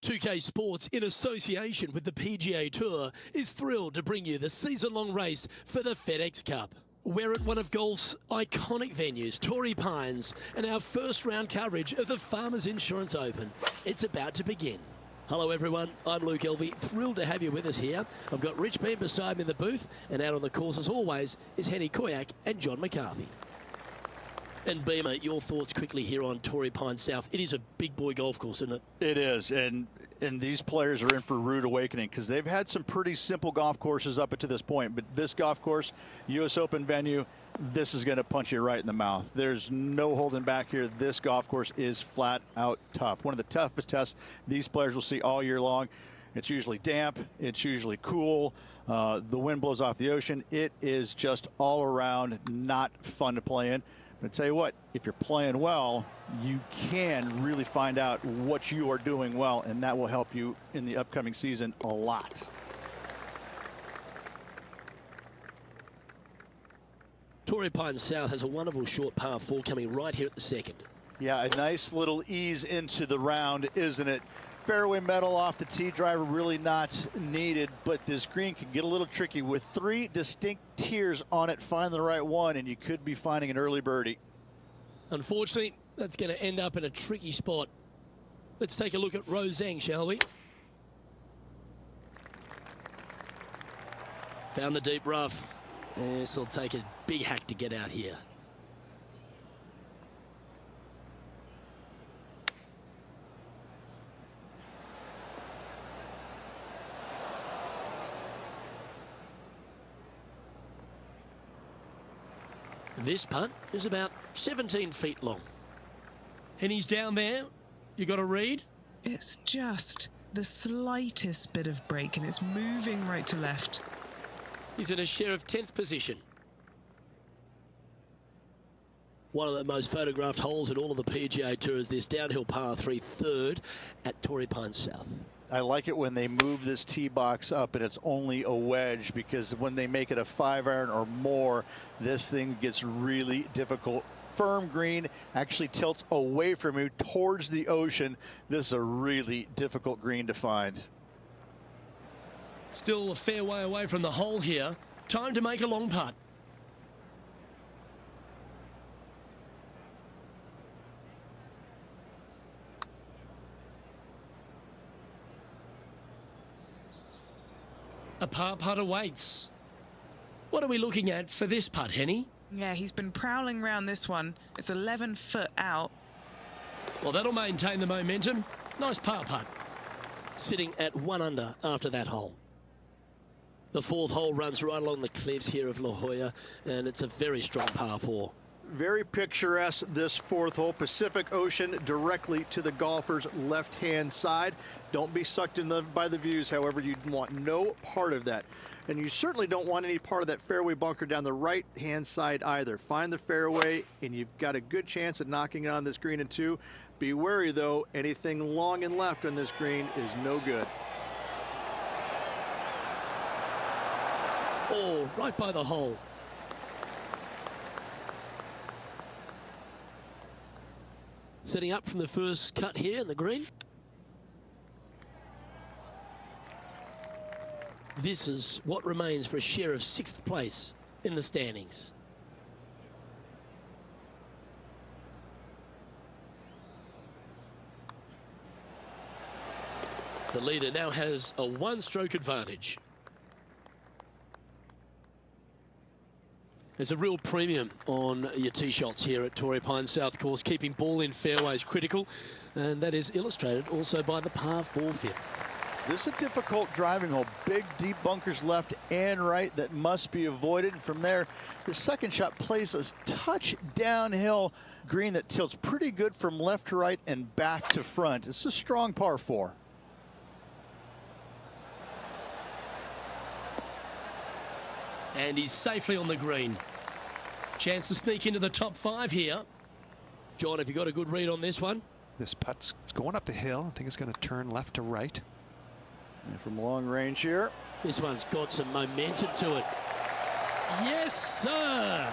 2K Sports, in association with the PGA Tour, is thrilled to bring you the season-long race for the FedEx Cup. We're at one of golf's iconic venues, Torrey Pines, and our first round coverage of the Farmers Insurance Open. It's about to begin. Hello everyone, I'm Luke Elvey, thrilled to have you with us here. I've got Rich Beam beside me in the booth, and out on the course as always is Henny Koyak and John McCarthy. And Beamer, your thoughts quickly here on Torrey Pines South. It is a big boy golf course, isn't it? It is, and these players are in for a rude awakening because they've had some pretty simple golf courses up to this point. But this golf course, U.S. Open venue, this is going to punch you right in the mouth. There's no holding back here. This golf course is flat out tough. One of the toughest tests these players will see all year long. It's usually damp. It's usually cool. The wind blows off the ocean. It is just all around not fun to play in. But I tell you what, if you're playing well, you can really find out what you are doing well, and that will help you in the upcoming season a lot. Torrey Pines South has a wonderful short par 4 coming right here at the second. Yeah, a nice little ease into the round, isn't it? Fairway metal off the tee, driver really not needed, but this green can get a little tricky with 3 distinct tiers on it. Find the right one and you could be finding an early birdie. Unfortunately, that's going to end up in a tricky spot. Let's take a look at Roseng, shall we? Found the deep rough. This will take a big hack to get out here. This putt is about 17 feet long. And he's down there. You got a read? It's just the slightest bit of break and it's moving right to left. He's in a share of 10th position. One of the most photographed holes in all of the PGA Tour is this downhill par 3 third at Torrey Pines South. I like it when they move this tee box up and it's only a wedge, because when they make it a 5-iron or more, this thing gets really difficult. Firm green actually tilts away from you towards the ocean. This is a really difficult green to find. Still a fair way away from the hole here. Time to make a long putt. A par putt awaits. What are we looking at for this putt, Henny? Yeah, he's been prowling around this one. It's 11 foot out. Well, that'll maintain the momentum. Nice par putt. Sitting at 1 under after that hole. The 4th hole runs right along the cliffs here of La Jolla, and it's a very strong par 4. Very picturesque, this 4th hole. Pacific Ocean directly to the golfer's left-hand side. Don't be sucked in by the views, however. You want no part of that. And you certainly don't want any part of that fairway bunker down the right-hand side either. Find the fairway, and you've got a good chance at knocking it on this green in 2. Be wary, though. Anything long and left on this green is no good. Oh, right by the hole. Setting up from the first cut here in the green. This is what remains for a share of 6th place in the standings. The leader now has a 1-stroke advantage. There's a real premium on your tee shots here at Torrey Pines South course. Keeping ball in fairways critical, and that is illustrated also by the par 4 5th. This is a difficult driving hole. Big, deep bunkers left and right that must be avoided. From there, the second shot plays a touch downhill green that tilts pretty good from left to right and back to front. It's a strong par 4. And he's safely on the green. Chance to sneak into the top 5 here. John, have you got a good read on this one? This putt's going up the hill. I think it's going to turn left to right. And from long range here. This one's got some momentum to it. Yes, sir!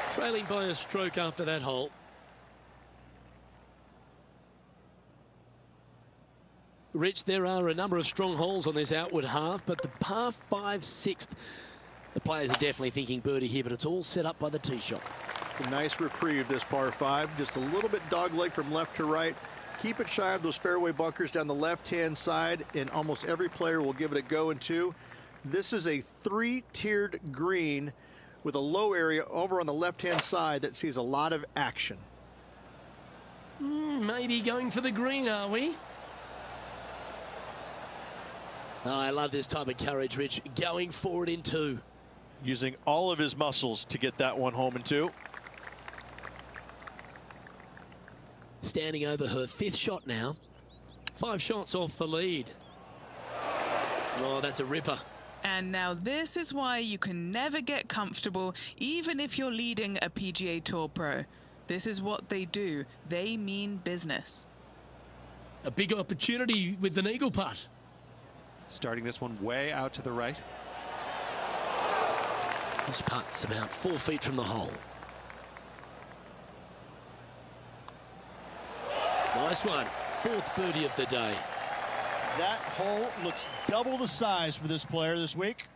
Trailing by a stroke after that hole. Rich, there are a number of strong holes on this outward half, but the par 5 sixth, the players are definitely thinking birdie here, but it's all set up by the tee shot. It's a nice reprieve, this par 5. Just a little bit dogleg from left to right. Keep it shy of those fairway bunkers down the left-hand side, and almost every player will give it a go in two. This is a 3-tiered green with a low area over on the left-hand side that sees a lot of action. Maybe going for the green, are we? Oh, I love this type of courage, Rich. Going for it in two. Using all of his muscles to get that one home in two. Standing over her 5th shot now. 5 shots off the lead. Oh, that's a ripper. And now this is why you can never get comfortable, even if you're leading a PGA Tour pro. This is what they do. They mean business. A big opportunity with an eagle putt. Starting this one way out to the right. This putt's about 4 feet from the hole. Nice one. 4th birdie of the day. That hole looks double the size for this player this week.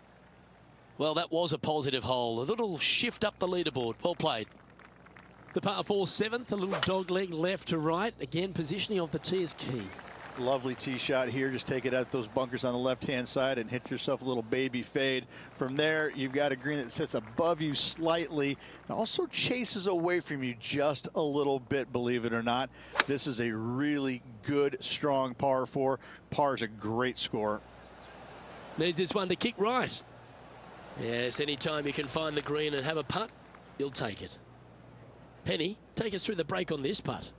Well, that was a positive hole. A little shift up the leaderboard. Well played. The par 4 7th, a little dog leg left to right. Again, positioning of the tee is key. Lovely tee shot here. Just take it out those bunkers on the left-hand side and hit yourself a little baby fade. From there, you've got a green that sits above you slightly and also chases away from you just a little bit, believe it or not. This is a really good, strong par 4. Par is a great score. Needs this one to kick right. Yes, anytime you can find the green and have a putt, you'll take it. Penny, take us through the break on this putt.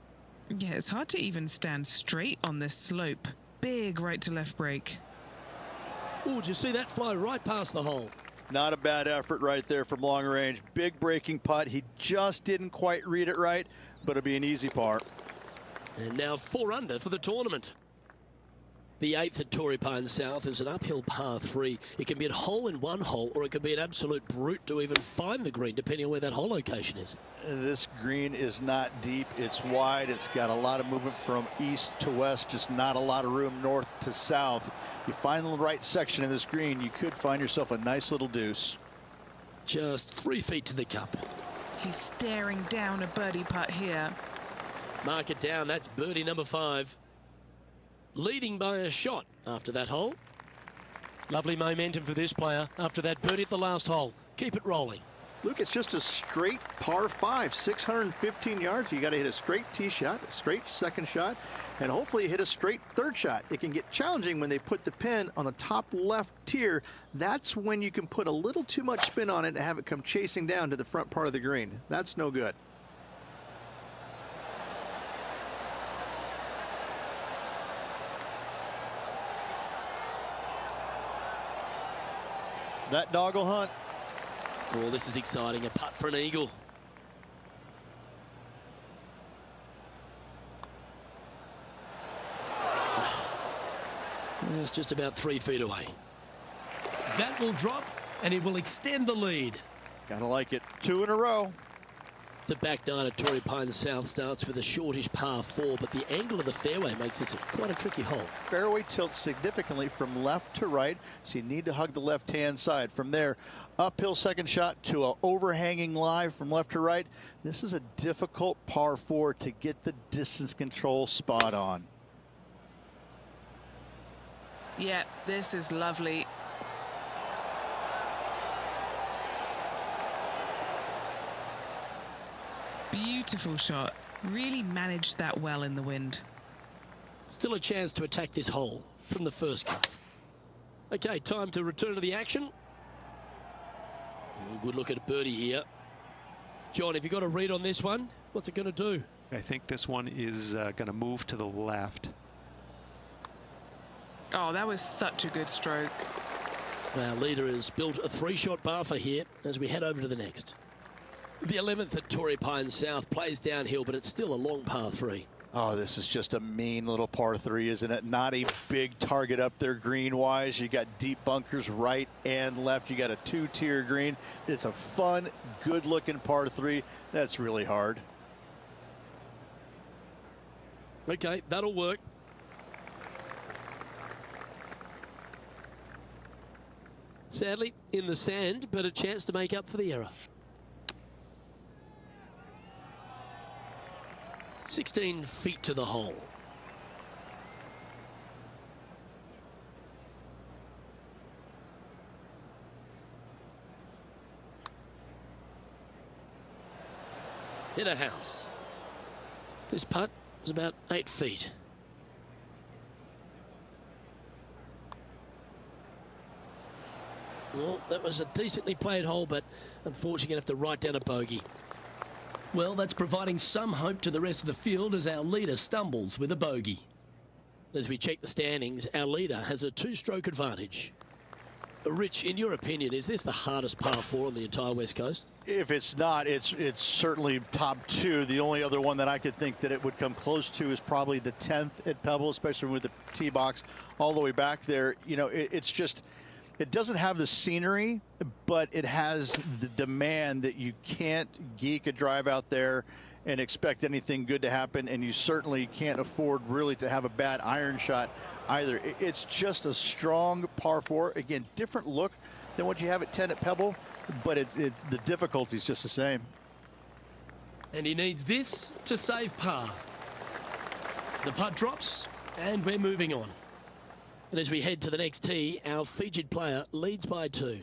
Yeah, it's hard to even stand straight on this slope. Big right to left break. Oh, did you see that fly right past the hole? Not a bad effort right there from long range. Big breaking putt. He just didn't quite read it right, but it'll be an easy par. And now 4 under for the tournament. The 8th at Torrey Pines South is an uphill par 3. It can be a hole in one hole, or it can be an absolute brute to even find the green, depending on where that hole location is. This green is not deep. It's wide. It's got a lot of movement from east to west, just not a lot of room north to south. You find the right section of this green, you could find yourself a nice little deuce. Just 3 feet to the cup. He's staring down a birdie putt here. Mark it down. That's birdie number 5. Leading by a shot after that hole. Lovely momentum for this player after that birdie at the last hole. Keep it rolling. Luke, it's just a straight par 5, 615 yards. You got to hit a straight tee shot, a straight second shot, and hopefully hit a straight third shot. It can get challenging when they put the pin on the top left tier. That's when you can put a little too much spin on it and have it come chasing down to the front part of the green. That's no good. That dog will hunt. Oh, this is exciting. A putt for an eagle. It's just about 3 feet away. That will drop, and it will extend the lead. Gotta like it. 2 in a row. The back 9 at Torrey Pines South starts with a shortish par 4, but the angle of the fairway makes this quite a tricky hole. Fairway tilts significantly from left to right, so you need to hug the left-hand side. From there, uphill second shot to an overhanging lie from left to right. This is a difficult par 4 to get the distance control spot on. Yeah, this is lovely. Beautiful shot. Really managed that well in the wind. Still a chance to attack this hole from the first cut. Okay, time to return to the action. Oh, good look at a birdie here. John, have you got a read on this one? What's it going to do? I think this one is going to move to the left. Oh, that was such a good stroke. Our leader has built a 3-shot buffer here as we head over to the next. The 11th at Torrey Pines South plays downhill, but it's still a long par 3. Oh, this is just a mean little par 3, isn't it? Not a big target up there green-wise. You got deep bunkers right and left. You got a 2-tier green. It's a fun, good-looking par 3. That's really hard. Okay, that'll work. Sadly, in the sand, but a chance to make up for the error. 16 feet to the hole. Hit a house. This putt was about 8 feet. Well, that was a decently played hole, but unfortunately going to have to write down a bogey. Well, that's providing some hope to the rest of the field as our leader stumbles with a bogey. As we check the standings, our leader has a 2-stroke advantage. Rich, in your opinion, is this the hardest par 4 on the entire West Coast? If it's not, it's certainly top 2. The only other one that I could think that it would come close to is probably the 10th at Pebble, especially with the tee box all the way back there. You know, it's just, it doesn't have the scenery, but it has the demand that you can't geek a drive out there and expect anything good to happen, and you certainly can't afford really to have a bad iron shot either. It's just a strong par 4. Again, different look than what you have at 10 at Pebble, but it's the difficulty is just the same. And he needs this to save par. The putt drops, and we're moving on. And as we head to the next tee, our featured player leads by 2.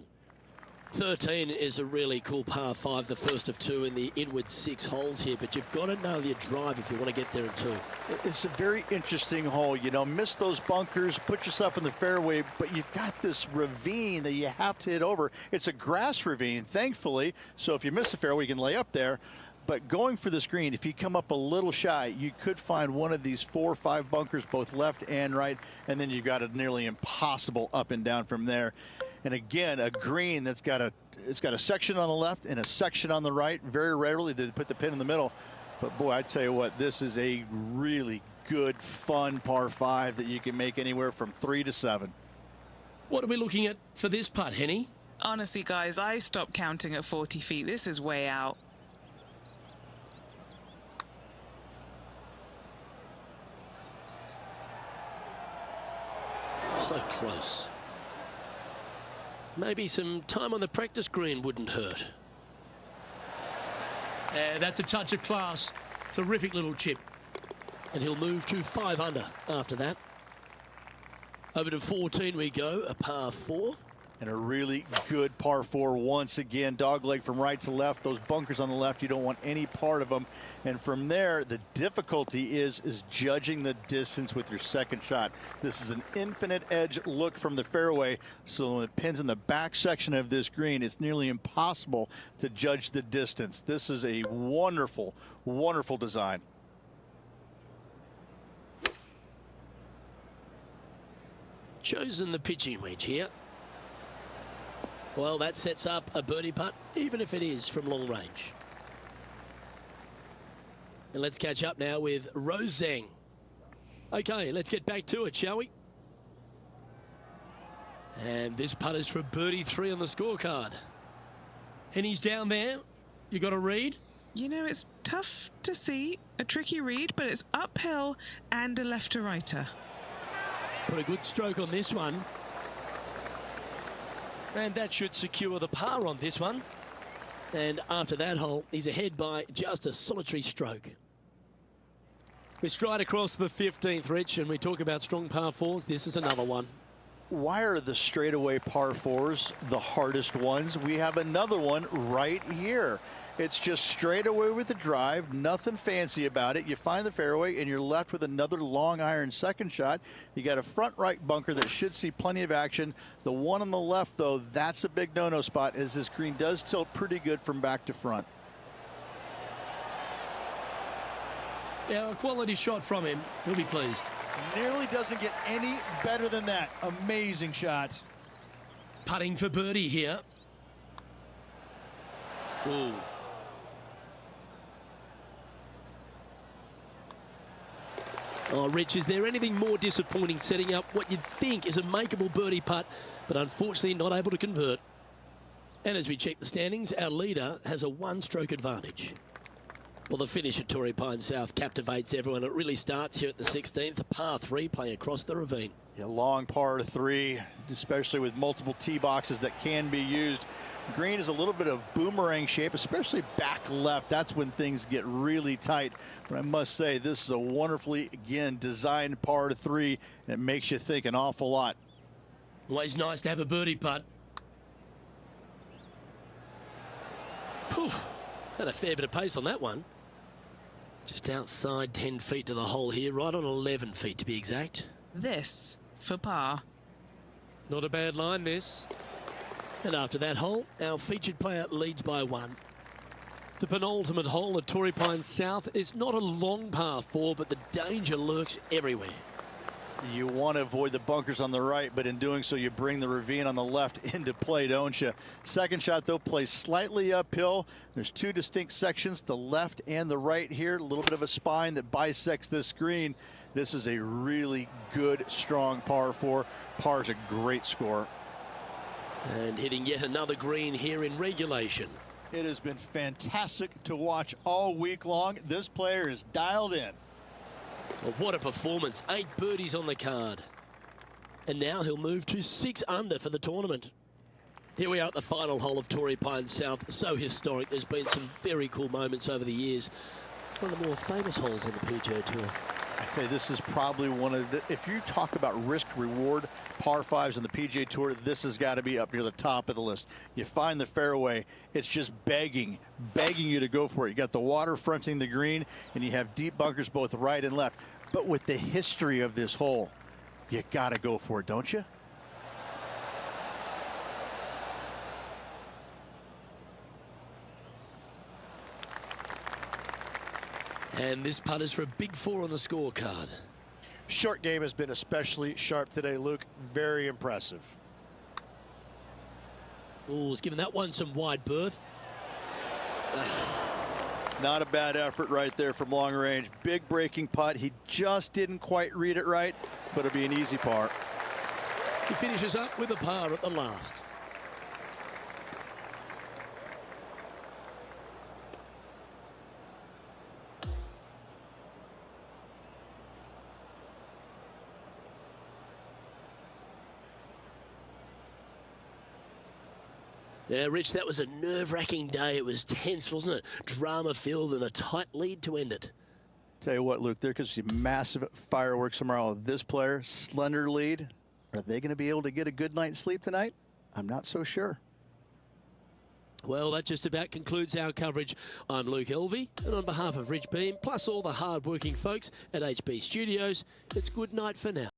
13 is a really cool par 5, the first of 2 in the inward 6 holes here, but you've got to nail your drive if you want to get there in 2. It's a very interesting hole. You know, miss those bunkers, put yourself in the fairway, but you've got this ravine that you have to hit over. It's a grass ravine, thankfully, so if you miss the fairway, you can lay up there. But going for this green, if you come up a little shy, you could find one of these 4 or 5 bunkers, both left and right, and then you've got a nearly impossible up and down from there. And again, a green that's got a section on the left and a section on the right. Very rarely do they put the pin in the middle. But boy, I tell you what, this is a really good, fun par 5 that you can make anywhere from 3 to 7. What are we looking at for this putt, Henny? Honestly, guys, I stopped counting at 40 feet. This is way out. So close. Maybe some time on the practice green wouldn't hurt. That's a touch of class. Terrific little chip. And he'll move to 5 under after that. Over to 14 we go, a par 4. And a really good par 4 once again. Dogleg from right to left. Those bunkers on the left, you don't want any part of them. And from there, the difficulty is judging the distance with your second shot. This is an infinite edge look from the fairway. So when it pins in the back section of this green, it's nearly impossible to judge the distance. This is a wonderful, wonderful design. Chosen the pitching wedge here. Well, that sets up a birdie putt, even if it is from long range. And let's catch up now with Rose Zhang. Okay, let's get back to it, shall we? And this putt is for birdie 3 on the scorecard. And he's down there. You got a read? You know, it's tough to see, a tricky read, but it's uphill and a left to righter. Put a good stroke on this one. And that should secure the par on this one. And after that hole, he's ahead by just a solitary stroke. We stride across the 15th, Rich, and we talk about strong par 4s. This is another one. Why are the straightaway par 4s the hardest ones? We have another one right here. It's just straight away with the drive, nothing fancy about it. You find the fairway and you're left with another long iron second shot. You got a front right bunker that should see plenty of action. The one on the left, though, that's a big no-no spot, as this green does tilt pretty good from back to front. Yeah, a quality shot from him. He'll be pleased. Nearly doesn't get any better than that. Amazing shot. Putting for birdie here. Ooh. Oh, Rich, is there anything more disappointing setting up what you'd think is a makeable birdie putt, but unfortunately not able to convert? And as we check the standings, our leader has a 1-stroke advantage. Well, the finish at Torrey Pines South captivates everyone. It really starts here at the 16th, a par 3 playing across the ravine. A long par 3, especially with multiple tee boxes that can be used. Green is a little bit of boomerang shape, especially back left. That's when things get really tight. But I must say, this is a wonderfully, again, designed par 3. And it makes you think an awful lot. Always nice to have a birdie putt. Whew, had a fair bit of pace on that one. Just outside 10 feet to the hole here, right on 11 feet to be exact. This for par. Not a bad line, this. And after that hole, our featured player leads by 1. The penultimate hole at Torrey Pines South is not a long par 4, but the danger lurks everywhere. You want to avoid the bunkers on the right, but in doing so, you bring the ravine on the left into play, don't you? Second shot, though, plays slightly uphill. There's 2 distinct sections, the left and the right here. A little bit of a spine that bisects this green. This is a really good, strong par 4. Par is a great score. And hitting yet another green here in regulation. It has been fantastic to watch all week long. This player is dialed in. Well, what a performance. 8 birdies on the card. And now he'll move to 6 under for the tournament. Here we are at the final hole of Torrey Pines South. So historic. There's been some very cool moments over the years. One of the more famous holes on the PGA Tour. I tell you, this is probably one of the, if you talk about risk reward par 5s on the PGA Tour, this has got to be up near the top of the list. You find the fairway, it's just begging you to go for it. You got the water fronting the green, and you have deep bunkers both right and left. But with the history of this hole, you got to go for it, don't you? And this putt is for a big 4 on the scorecard. Short game has been especially sharp today, Luke. Very impressive. Oh, he's given that one some wide berth. Not a bad effort right there from long range. Big breaking putt. He just didn't quite read it right, but it'll be an easy par. He finishes up with a par at the last. Yeah, Rich, that was a nerve-wracking day. It was tense, wasn't it? Drama-filled and a tight lead to end it. Tell you what, Luke, there could be massive fireworks tomorrow. This player, slender lead. Are they going to be able to get a good night's sleep tonight? I'm not so sure. Well, that just about concludes our coverage. I'm Luke Elvey, and on behalf of Rich Beam, plus all the hard-working folks at HB Studios, it's good night for now.